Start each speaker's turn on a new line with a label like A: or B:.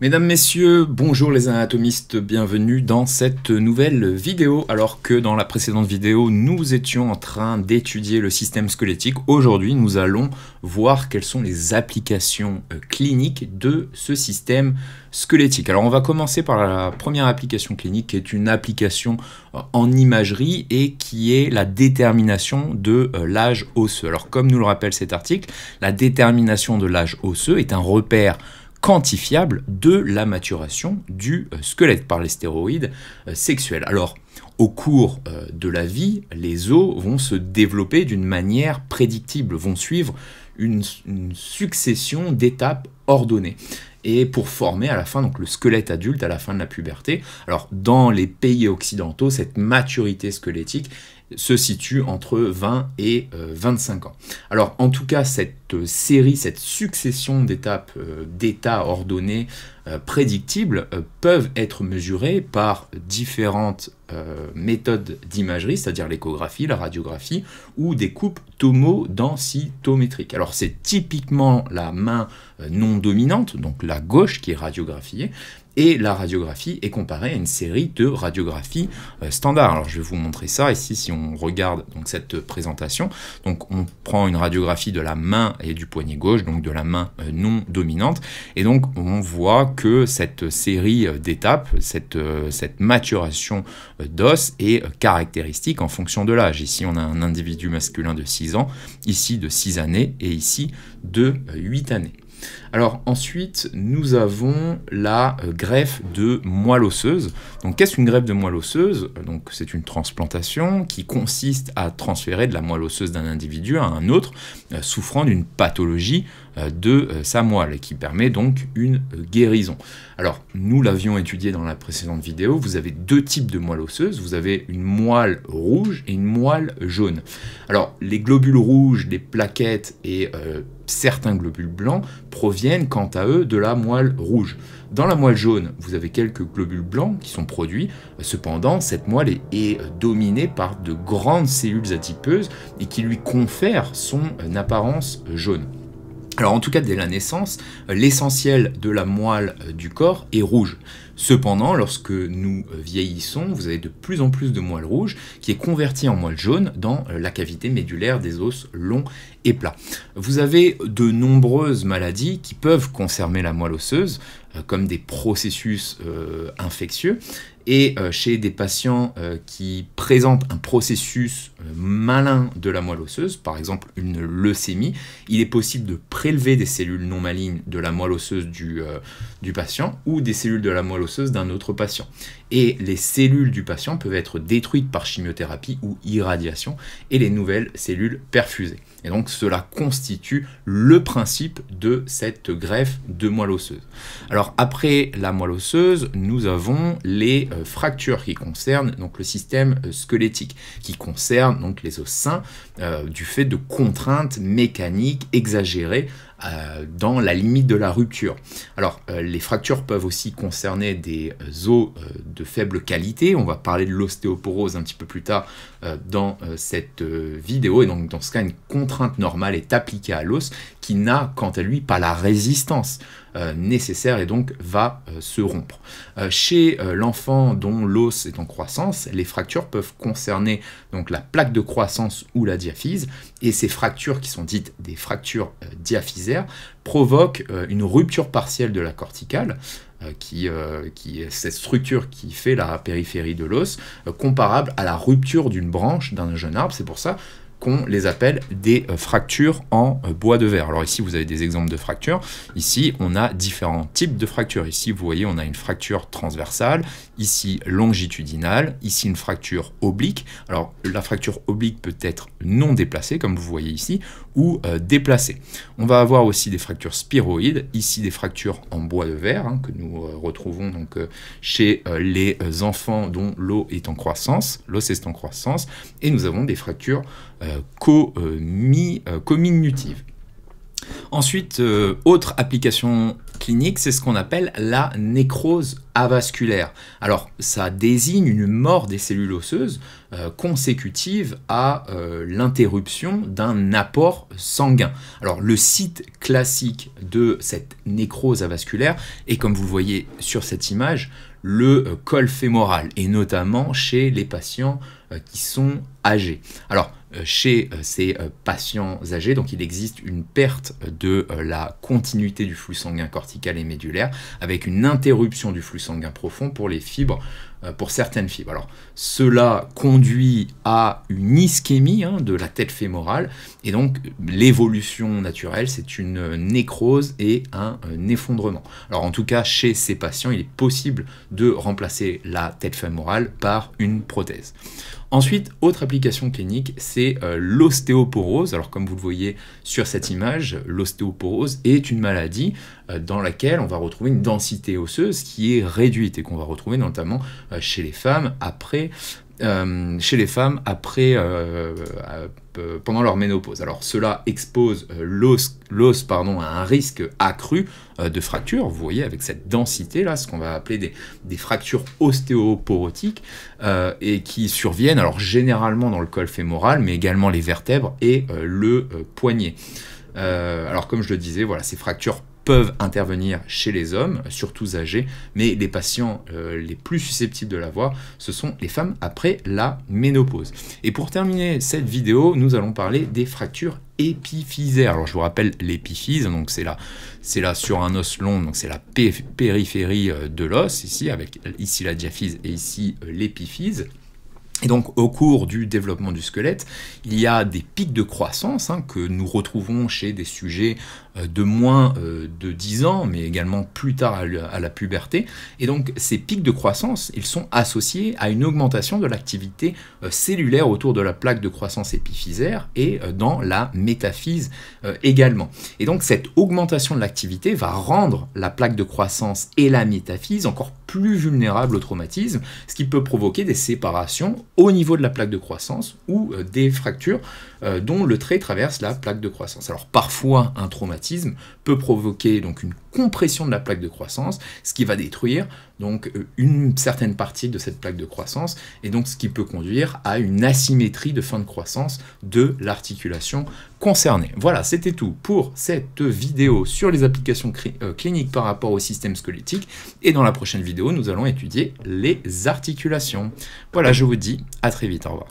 A: Mesdames, Messieurs, bonjour les anatomistes, bienvenue dans cette nouvelle vidéo. Alors que dans la précédente vidéo, nous étions en train d'étudier le système squelettique, aujourd'hui nous allons voir quelles sont les applications cliniques de ce système squelettique. Alors on va commencer par la première application clinique qui est une application en imagerie et qui est la détermination de l'âge osseux. Alors comme nous le rappelle cet article, la détermination de l'âge osseux est un repère quantifiable de la maturation du squelette par les stéroïdes sexuels. Alors, au cours de la vie, les os vont se développer d'une manière prédictible, vont suivre une succession d'étapes ordonnées et pour former à la fin donc le squelette adulte à la fin de la puberté. Alors, dans les pays occidentaux, cette maturité squelettique se situe entre 20 et 25 ans. Alors en tout cas, cette série, cette succession d'étapes, d'états ordonnés, prédictibles, peuvent être mesurées par différentes méthodes d'imagerie, c'est-à-dire l'échographie, la radiographie, ou des coupes tomodensitométriques. Alors c'est typiquement la main non dominante, donc la gauche qui est radiographiée, et la radiographie est comparée à une série de radiographies standards. Alors je vais vous montrer ça ici si on regarde donc cette présentation. Donc on prend une radiographie de la main et du poignet gauche, donc de la main non dominante, et donc on voit que cette série d'étapes, cette maturation d'os est caractéristique en fonction de l'âge. Ici on a un individu masculin de 6 ans, ici de 6 années et ici de 8 années. Alors ensuite, nous avons la greffe de moelle osseuse. Donc qu'est-ce qu'une greffe de moelle osseuse? Donc c'est une transplantation qui consiste à transférer de la moelle osseuse d'un individu à un autre souffrant d'une pathologie de sa moelle et qui permet donc une guérison. Alors nous l'avions étudié dans la précédente vidéo, vous avez deux types de moelle osseuse, vous avez une moelle rouge et une moelle jaune. Alors les globules rouges, les plaquettes et certains globules blancs proviennent quant à eux de la moelle rouge. Dans la moelle jaune, vous avez quelques globules blancs qui sont produits, cependant cette moelle est dominée par de grandes cellules adipeuses et qui lui confèrent son apparence jaune. Alors en tout cas, dès la naissance, l'essentiel de la moelle du corps est rouge. Cependant, lorsque nous vieillissons, vous avez de plus en plus de moelle rouge qui est convertie en moelle jaune dans la cavité médulaire des os longs et plats. Vous avez de nombreuses maladies qui peuvent concerner la moelle osseuse, comme des processus infectieux. Et chez des patients qui présentent un processus malin de la moelle osseuse, par exemple une leucémie, il est possible de prélever des cellules non malignes de la moelle osseuse du patient ou des cellules de la moelle osseuse d'un autre patient. Et les cellules du patient peuvent être détruites par chimiothérapie ou irradiation et les nouvelles cellules perfusées. Et donc cela constitue le principe de cette greffe de moelle osseuse. Alors après la moelle osseuse, nous avons les fractures qui concernent donc le système squelettique, qui concernent donc les os sains du fait de contraintes mécaniques exagérées dans la limite de la rupture. Alors, les fractures peuvent aussi concerner des os de faible qualité. On va parler de l'ostéoporose un petit peu plus tard dans cette vidéo. Et donc, dans ce cas, une contrainte normale est appliquée à l'os qui n'a, quant à lui, pas la résistance nécessaire et donc va se rompre. Chez l'enfant dont l'os est en croissance, les fractures peuvent concerner donc la plaque de croissance ou la diaphyse, et ces fractures qui sont dites des fractures diaphysaires provoquent une rupture partielle de la corticale, qui est cette structure qui fait la périphérie de l'os, comparable à la rupture d'une branche d'un jeune arbre. C'est pour ça qu'on les appelle des fractures en bois de verre. Alors ici, vous avez des exemples de fractures. Ici, on a différents types de fractures. Ici, vous voyez, on a une fracture transversale, ici longitudinale, ici une fracture oblique. Alors, la fracture oblique peut être non déplacée, comme vous voyez ici, ou déplacée. On va avoir aussi des fractures spiroïdes, ici des fractures en bois de verre, hein, que nous retrouvons donc chez les enfants dont l'os est en croissance, et nous avons des fractures comminutives. Ensuite, autre application clinique, c'est ce qu'on appelle la nécrose avasculaire. Alors, ça désigne une mort des cellules osseuses consécutive à l'interruption d'un apport sanguin. Alors, le site classique de cette nécrose avasculaire est, comme vous le voyez sur cette image, le col fémoral, et notamment chez les patients qui sont âgés. Alors, chez ces patients âgés, donc il existe une perte de la continuité du flux sanguin cortical et médulaire, avec une interruption du flux sanguin profond pour les fibres, pour certaines fibres. Alors, cela conduit à une ischémie de la tête fémorale, et donc l'évolution naturelle, c'est une nécrose et un effondrement. Alors, en tout cas, chez ces patients, il est possible de remplacer la tête fémorale par une prothèse. Ensuite, autre application clinique, c'est l'ostéoporose. Alors comme vous le voyez sur cette image, l'ostéoporose est une maladie dans laquelle on va retrouver une densité osseuse qui est réduite et qu'on va retrouver notamment chez les femmes pendant leur ménopause. Alors cela expose l'os à un risque accru de fracture, vous voyez avec cette densité là, ce qu'on va appeler des fractures ostéoporotiques et qui surviennent alors généralement dans le col fémoral, mais également les vertèbres et le poignet. Alors comme je le disais, voilà, ces fractures peuvent intervenir chez les hommes, surtout âgés, mais les patients les plus susceptibles de l'avoir, ce sont les femmes après la ménopause. Et pour terminer cette vidéo, nous allons parler des fractures épiphysaires. Alors je vous rappelle l'épiphyse, donc c'est là sur un os long, donc c'est la périphérie de l'os, ici, avec ici la diaphyse et ici l'épiphyse. Et donc, au cours du développement du squelette, il y a des pics de croissance que nous retrouvons chez des sujets de moins de 10 ans, mais également plus tard à la puberté. Et donc, ces pics de croissance, ils sont associés à une augmentation de l'activité cellulaire autour de la plaque de croissance épiphysaire et dans la métaphyse également. Et donc, cette augmentation de l'activité va rendre la plaque de croissance et la métaphyse encore plus vulnérables au traumatisme, ce qui peut provoquer des séparations au niveau de la plaque de croissance ou des fractures dont le trait traverse la plaque de croissance. Alors parfois un traumatisme peut provoquer donc une compression de la plaque de croissance, ce qui va détruire donc une certaine partie de cette plaque de croissance, et donc ce qui peut conduire à une asymétrie de fin de croissance de l'articulation concernée. Voilà, c'était tout pour cette vidéo sur les applications cliniques par rapport au système squelettique, et dans la prochaine vidéo, nous allons étudier les articulations. Voilà, je vous dis à très vite, au revoir.